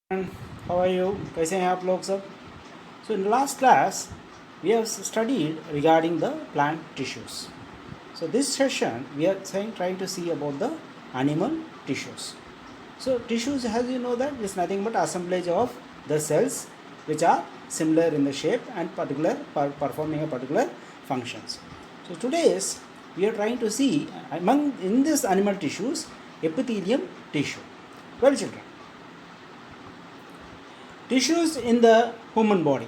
And how are you? कैसे हैं आप लोग सब? So in the last class we have studied regarding the plant tissues. So this session we are trying to see about the animal tissues. So tissues, as you know, that is nothing but assemblage of the cells which are similar in the shape and performing a particular functions. So today's we are trying to see in this animal tissues epithelium tissue. Well, children, tissues in the human body.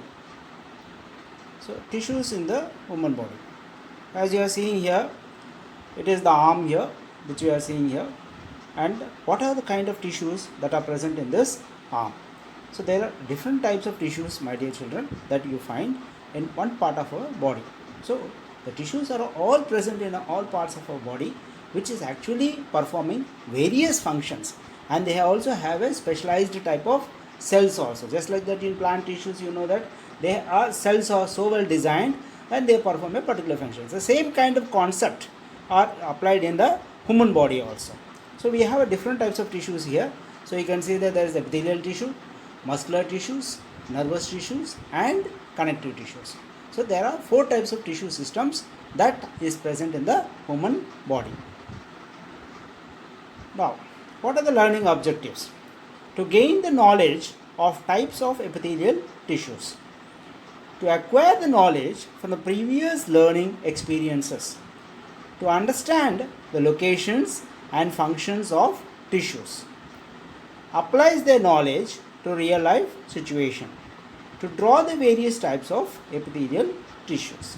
So tissues in the human body, as you are seeing here, it is the arm here which you are seeing here. And what are the kind of tissues that are present in this arm? So there are different types of tissues, my dear children, that you find in one part of our body. So the tissues are all present in all parts of our body, which is actually performing various functions, and they also have a specialized type of cells also. Just like that in plant tissues, you know that cells are so well designed and they perform a particular function. The same kind of concept are applied in the human body also. So we have a different types of tissues here. So you can see that there is epithelial tissue, muscular tissues, nervous tissues, and connective tissues. So there are 4 types of tissue systems that is present in the human body. Now, what are the learning objectives? To gain the knowledge of types of epithelial tissues, to acquire the knowledge from the previous learning experiences, to understand the locations and functions of tissues, applies their knowledge to real life situation, to draw the various types of epithelial tissues.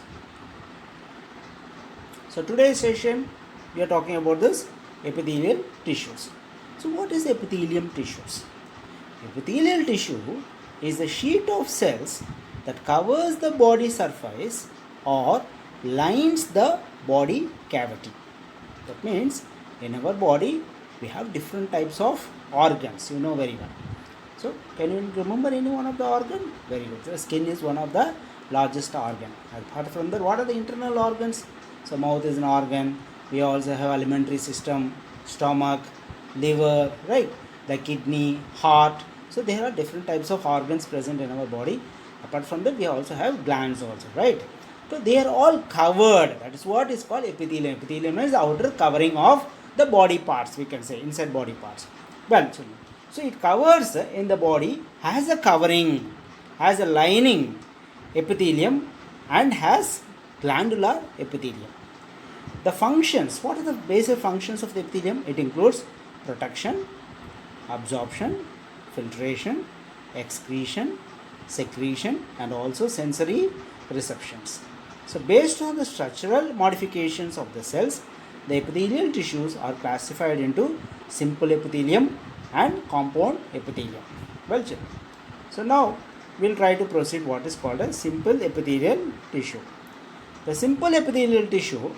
So today's session we are talking about this epithelial tissues. So what is epithelium tissues? Epithelial tissue is a sheet of cells that covers the body surface or lines the body cavity. That means in our body we have different types of organs, you know very well. So can you remember any one of the organ? Very good. The skin is one of the largest organ. Apart from that, what are the internal organs? So mouth is an organ. We also have alimentary system, stomach, liver, right? The kidney, heart. So there are different types of organs present in our body. Apart from that, we also have glands also, right? So they are all covered. That is what is called epithelium. Epithelium is the outer covering of the body parts, we can say, inside body parts. Well, so it covers in the body, has a covering, has a lining epithelium, and has glandular epithelium. The functions, what are the basic functions of the epithelium? It includes protection, absorption, filtration, excretion, secretion, and also sensory receptions. So based on the structural modifications of the cells, the epithelial tissues are classified into simple epithelium and compound epithelium. Well, children, so now we'll try to proceed what is called a simple epithelial tissue. The simple epithelial tissue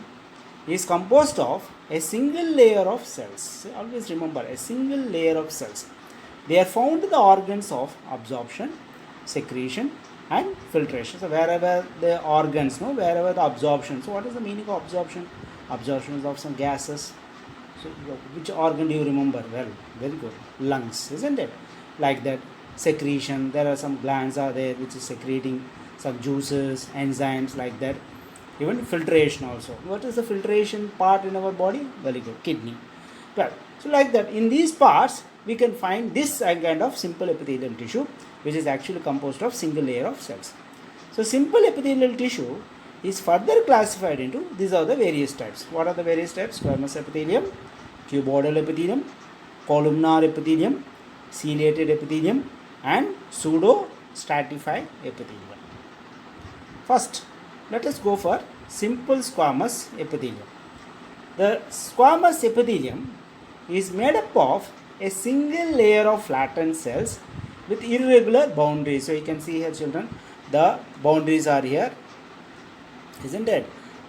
is composed of a single layer of cells. Always remember, a single layer of cells. They are found in the organs of absorption, secretion, and filtration. So wherever the organs, wherever the absorption. So what is the meaning of absorption? Absorption is of some gases. So which organ do you remember? Well, very good. Lungs, isn't it? Like that. Secretion, there are some glands are there which is secreting some juices, enzymes, like that. Even filtration also. What is the filtration part in our body? Very good. Kidney. Well, so like that, in these parts we can find this kind of simple epithelial tissue, which is actually composed of single layer of cells. So simple epithelial tissue is further classified into, these are the various types. What are the various types? Squamous epithelium, cuboidal epithelium, columnar epithelium, ciliated epithelium, and pseudo stratified epithelium. First, let us go for simple squamous epithelium. The squamous epithelium is made up of a single layer of flattened cells with irregular boundaries. So you can see here, children, the boundaries are here, isn't it?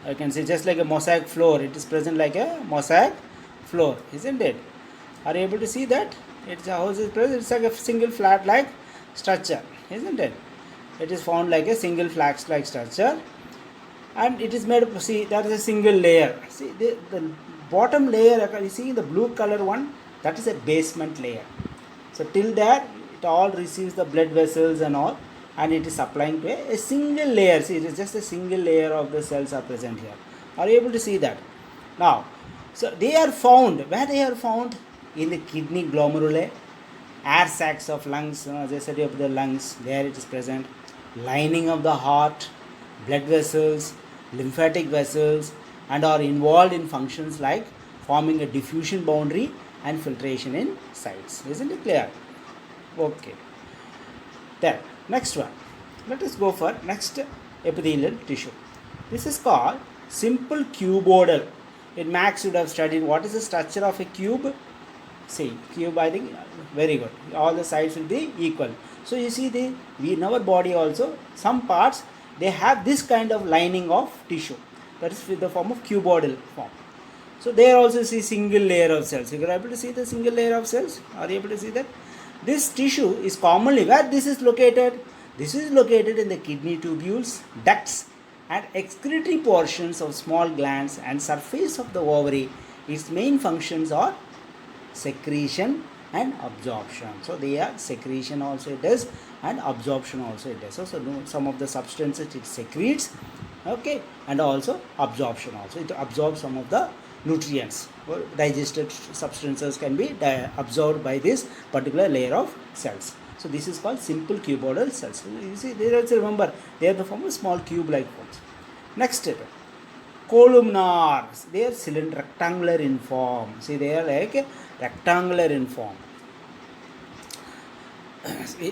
You can see just like a mosaic floor. It is present like a mosaic floor, isn't it? Are you able to see that? It's a house is present. It's like a single flat like structure, isn't it? It is found like a single flat like structure, and it is made up. See, that is a single layer. See the bottom layer, you see the blue color one, that is a basement layer. So till there it it all receives the blood vessels and all, and it is supplying to a single layer. See, it is just a single layer of the cells are present here. Are you able to see that? Now, so they are found, where they are found? In the kidney glomeruli, air sacs of lungs, as I said of the lungs, there it is present, lining of the heart, blood vessels, lymphatic vessels, and are involved in functions like forming a diffusion boundary and filtration in sites. Isn't it clear? Okay. Then, next one. Let us go for next epithelial tissue. This is called simple cuboidal. In Max you would have studied what is the structure of a cube. See, cube, I think, very good. All the sides will be equal. So you see, in our body also, some parts, they have this kind of lining of tissue. That is with the form of cuboidal form. So there also see single layer of cells. You are able to see the single layer of cells? Are you able to see that? This tissue is commonly, where this is located? This is located in the kidney tubules, ducts, and excretory portions of small glands and surface of the ovary. Its main functions are secretion and absorption. So they are secretion also it does, and absorption also it does. So some of the substances it secretes, okay, and also absorption also. It absorbs some of the nutrients. Digested substances can be absorbed by this particular layer of cells. So this is called simple cuboidal cells. You see, they also remember they are the form of small cube-like forms. Next step, columnar. They are rectangular in form. See, they are like rectangular in form.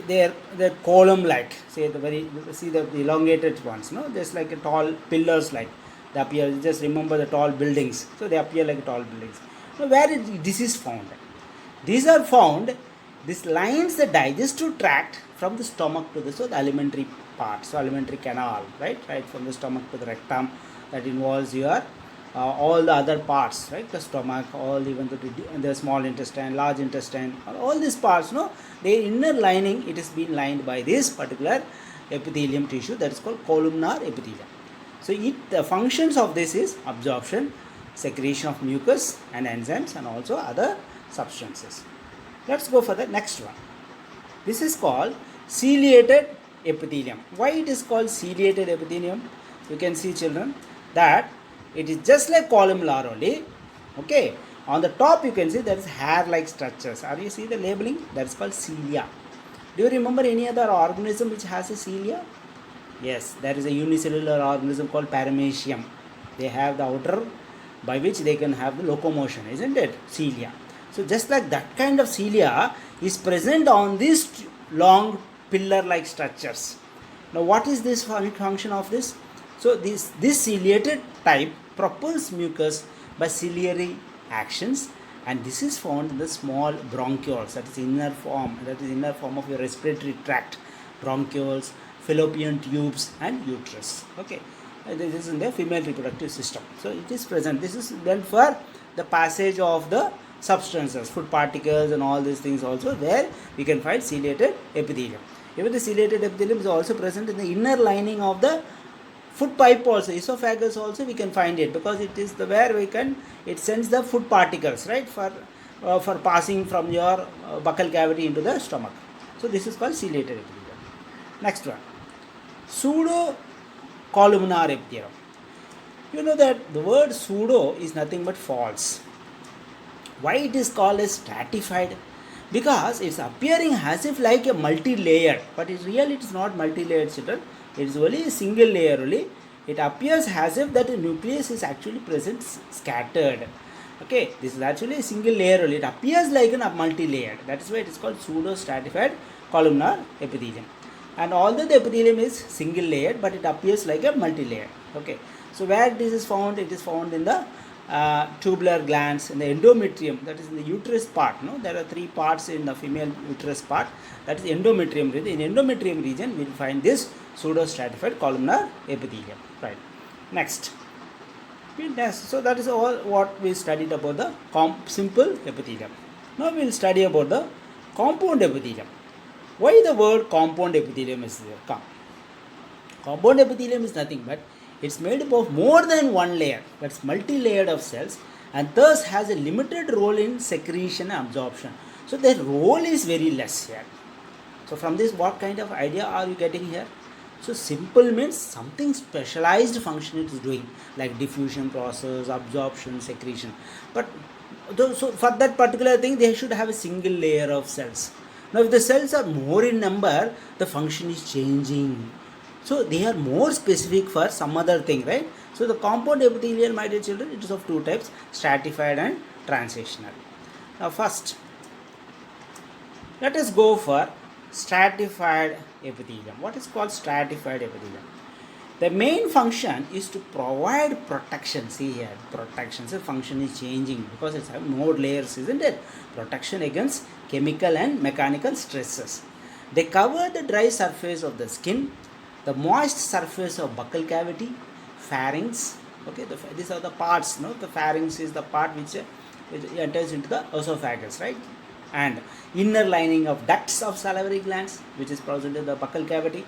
They are column-like. See the elongated ones, no? Just like a tall pillars like. They appear. Just remember the tall buildings. So they appear like tall buildings. Now, where this is found? These are found. This lines the digestive tract from the stomach to the alimentary part, so alimentary canal, right from the stomach to the rectum. That involves your all the other parts, right? The stomach, all even the small intestine, large intestine, all these parts, no, their inner lining, it is being lined by this particular epithelium tissue that is called columnar epithelium. So the functions of this is absorption, secretion of mucus and enzymes, and also other substances. Let's go for the next one. This is called ciliated epithelium. Why it is called ciliated epithelium? You can see, children, that it is just like columnar only. Okay. On the top you can see there is hair-like structures. Are you see the labeling? That is called cilia. Do you remember any other organism which has a cilia? Yes, there is a unicellular organism called paramecium. They have the outer by which they can have the locomotion, isn't it? Cilia. So just like that kind of cilia is present on these long pillar-like structures. Now what is this function of this? So this ciliated type propels mucus by ciliary actions, and this is found in the small bronchioles, that is inner form of your respiratory tract, bronchioles, fallopian tubes and uterus. Okay, this is in the female reproductive system. So it is present. This is then for the passage of the substances, food particles and all these things also, where we can find ciliated epithelium. Even the ciliated epithelium is also present in the inner lining of the food pipe also, esophagus also we can find it, because it is the where it sends the food particles, right, for passing from your buccal cavity into the stomach. So this is called ciliated epithelium. Next one, pseudo columnar epithelium. You know that the word pseudo is nothing but false. Why it is called as stratified? Because it's appearing as if like a multi-layered, but it is not multi-layered, children. It is only a single layer only. It appears as if that the nucleus is actually present scattered. Okay, this is actually a single layer only. It appears like a multi-layered. That is why it is called pseudo-stratified columnar epithelium. And although the epithelium is single layered, but it appears like a multi-layered. Okay, so where this is found? It is found in the tubular glands, in the endometrium, that is in the uterus part. No, there are three parts in the female uterus part, that is endometrium region. In endometrium region we will find this pseudo-stratified columnar epithelium. Right. Next. So that is all what we studied about the simple epithelium. Now we will study about the compound epithelium. Why the word compound epithelium is there? Compound epithelium is nothing but it's made up of more than one layer, that's multi-layered of cells, and thus has a limited role in secretion and absorption. So their role is very less here. So from this, what kind of idea are you getting here? So simple means something specialized function it is doing, like diffusion process, absorption, secretion. But so for that particular thing, they should have a single layer of cells. Now if the cells are more in number, the function is changing. So they are more specific for some other thing, right? So the compound epithelium, my dear children, it is of two types, stratified and transitional. Now first, let us go for stratified epithelium. What is called stratified epithelium? The main function is to provide protection. See here, protection. So function is changing because it's having more layers, isn't it? Protection against chemical and mechanical stresses. They cover the dry surface of the skin, the moist surface of buccal cavity, pharynx. Okay, these are the parts. No, the pharynx is the part which enters into the esophagus, right? And inner lining of ducts of salivary glands, which is present in the buccal cavity,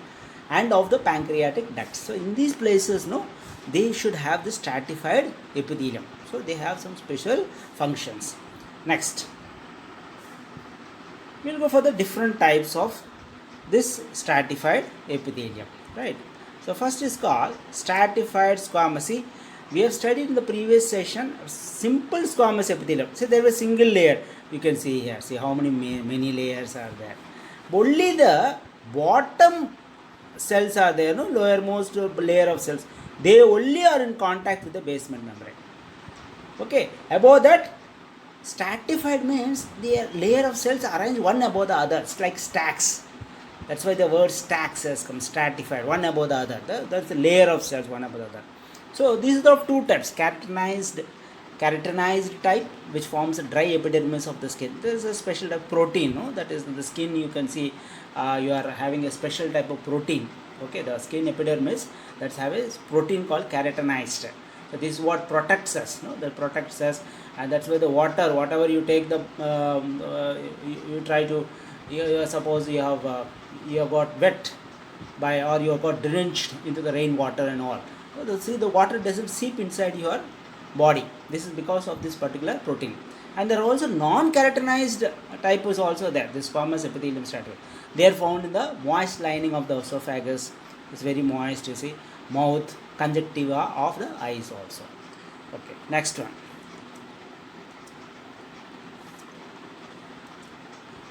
and of the pancreatic ducts. So in these places, no, they should have the stratified epithelium. So they have some special functions. Next, we'll go for the different types of this stratified epithelium, right? So first is called stratified squamous. See, we have studied in the previous session simple squamous epithelium. So there was single layer. You can see here. See how many layers are there. Only the bottom cells are there, no, lowermost layer of cells. They only are in contact with the basement membrane. Okay. Above that, stratified means the layer of cells arranged one above the other. It's like stacks. That's why the word stacks has come, stratified, one above the other. That's the layer of cells, one above the other. So these are of two types, keratinized type, which forms a dry epidermis of the skin. There is a special type of protein, no? That is the skin. You can see you are having a special type of protein. Okay, the skin epidermis that's have a protein called keratinized. So this is what protects us, no? That protects us, and that's why the water, whatever you take, the you try to, suppose you have got wet by, or you have got drenched into the rainwater and all. So see, the water doesn't seep inside your body. This is because of this particular protein. And there are also non-keratinized type is also there. This squamous epithelium stratified. They are found in the moist lining of the esophagus. It's very moist, you see. Mouth, conjunctiva of the eyes also. Okay, next one.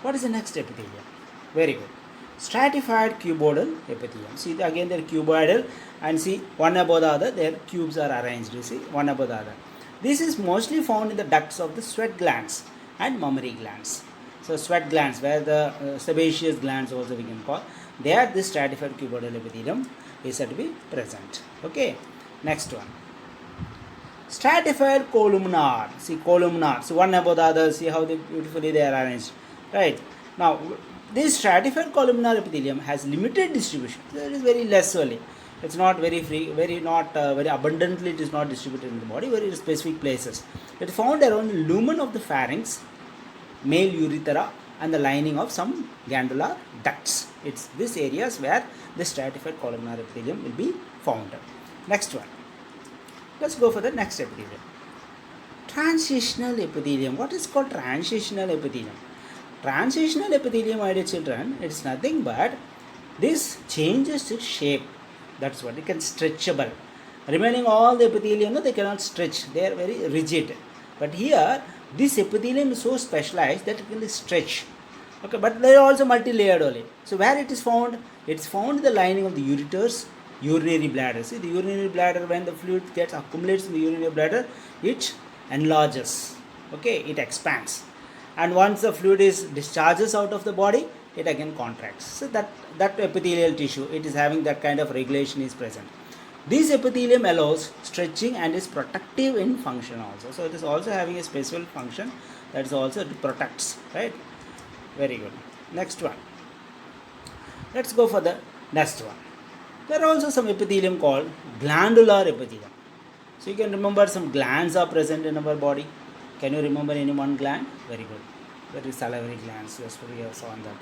What is the next epithelium? Very good. Stratified cuboidal epithelium. See, again they are cuboidal, and see, one above the other, their cubes are arranged, you see, one above the other. This is mostly found in the ducts of the sweat glands and mammary glands. So sweat glands, where the sebaceous glands also we can call, there this stratified cuboidal epithelium is said to be present. Okay, next one. Stratified columnar. See, columnar. So one above the other, see how beautifully they are arranged. Right. Now, this stratified columnar epithelium has limited distribution. There is very less only. It's not very free, very abundantly. It is not distributed in the body, very specific places. It is found around the lumen of the pharynx, male urethra, and the lining of some glandular ducts. It's these areas where the stratified columnar epithelium will be found. Next one. Let's go for the next epithelium. Transitional epithelium. What is called transitional epithelium? Transitional epithelium, my dear children, it's nothing but this changes its shape. That's what it can stretchable. Remaining all the epithelium, no, they cannot stretch. They are very rigid. But here, this epithelium is so specialized that it can stretch. Okay, but they are also multi-layered only. So where it is found? It's found in the lining of the ureters, urinary bladder. See, the urinary bladder, when the fluid gets accumulates in the urinary bladder, it enlarges. Okay, it expands. And once the fluid is discharges out of the body, it again contracts. So that epithelial tissue, it is having that kind of regulation is present. This epithelium allows stretching and is protective in function also. So it is also having a special function that is also it protects, right? Very good. Next one. Let's go for the next one. There are also some epithelium called glandular epithelium. So you can remember some glands are present in our body. Can you remember any one gland? Very good. There is salivary glands. Yes, we have saw that.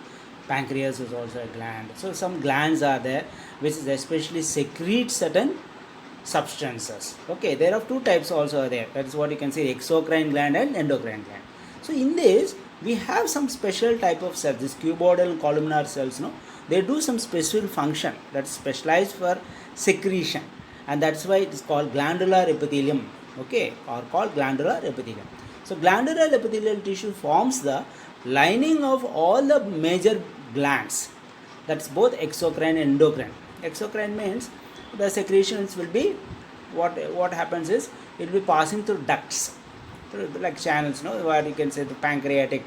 Pancreas is also a gland. So some glands are there which is especially secrete certain substances. Okay, there are two types also there. That is what you can say, exocrine gland and endocrine gland. So in this, we have some special type of cells, this cuboidal and columnar cells, no, they do some special function that's specialized for secretion, and that's why it is called glandular epithelium, okay, or called glandular epithelium. So glandular epithelial tissue forms the lining of all the major glands, that's both exocrine and endocrine. Exocrine means the secretions will be, what happens is it will be passing through ducts, like channels, no, where you can say the pancreatic,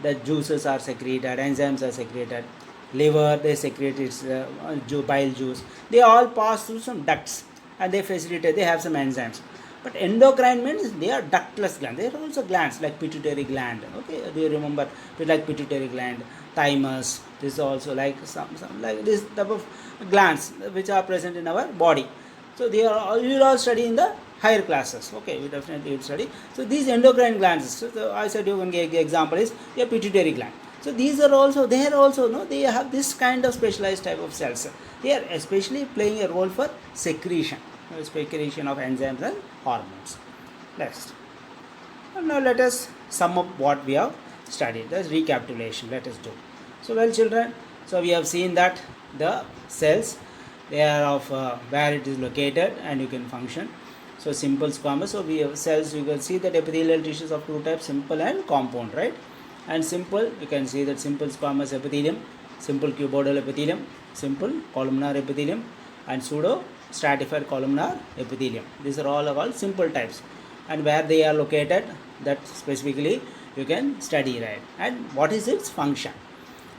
the juices are secreted, enzymes are secreted, liver they secrete its bile juice, they all pass through some ducts and they facilitate, they have some enzymes. But endocrine means they are ductless glands, they are also glands like pituitary gland, okay, do you remember, like pituitary gland, thymus, this is also like some like this type of glands which are present in our body. So they are all, you will all study in the higher classes, okay, we definitely will study. So these endocrine glands, so I said you can get the example is your pituitary gland. So these are also, they are also, no, they have this kind of specialized type of cells, they are especially playing a role for secretion, secretion of enzymes and hormones. Next, and now let us sum up what we have studied, that's recapitulation, let us do. So well children, so we have seen that the cells, they are of where it is located and you can function. So simple squamous, so we have cells, you can see that epithelial tissues of two types, simple and compound, right? And simple, you can see that simple squamous epithelium, simple cuboidal epithelium, simple columnar epithelium, and pseudo stratified columnar epithelium. These are all called simple types, and where they are located, that specifically you can study, right? And what is its function?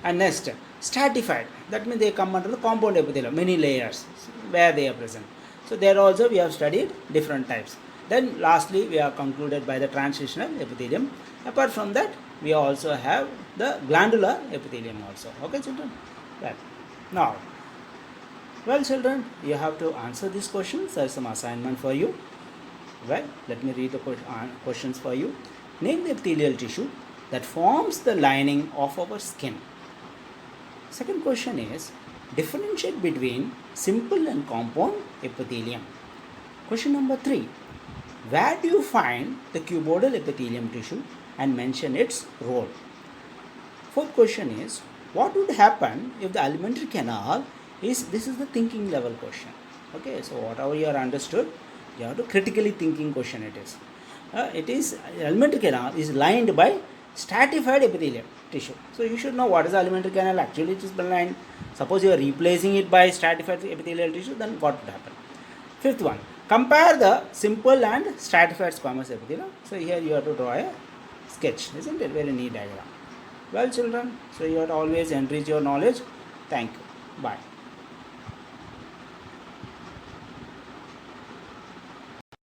And next, stratified, that means they come under the compound epithelium, many layers where they are present. So there also we have studied different types. Then lastly we are concluded by the transitional epithelium. Apart from that, we also have the glandular epithelium also. Okay children? Well, now, well children, you have to answer these questions. There is some assignment for you. Well, let me read the questions for you. Name the epithelial tissue that forms the lining of our skin. Second question is, differentiate between simple and compound epithelium. Question number 3, where do you find the cuboidal epithelium tissue and mention its role? Fourth question is, what would happen if the alimentary canal is, this is the thinking level question, okay, so whatever you are understood, you have to critically thinking question it is. It is, alimentary canal is lined by stratified epithelium tissue. So you should know what is the alimentary canal, actually it is lined. Suppose you are replacing it by stratified epithelial tissue, then what would happen? Fifth one, compare the simple and stratified squamous epithelium. So here you have to draw a sketch, isn't it? Very neat diagram. Well children, so you have to always enrich your knowledge. Thank you. Bye.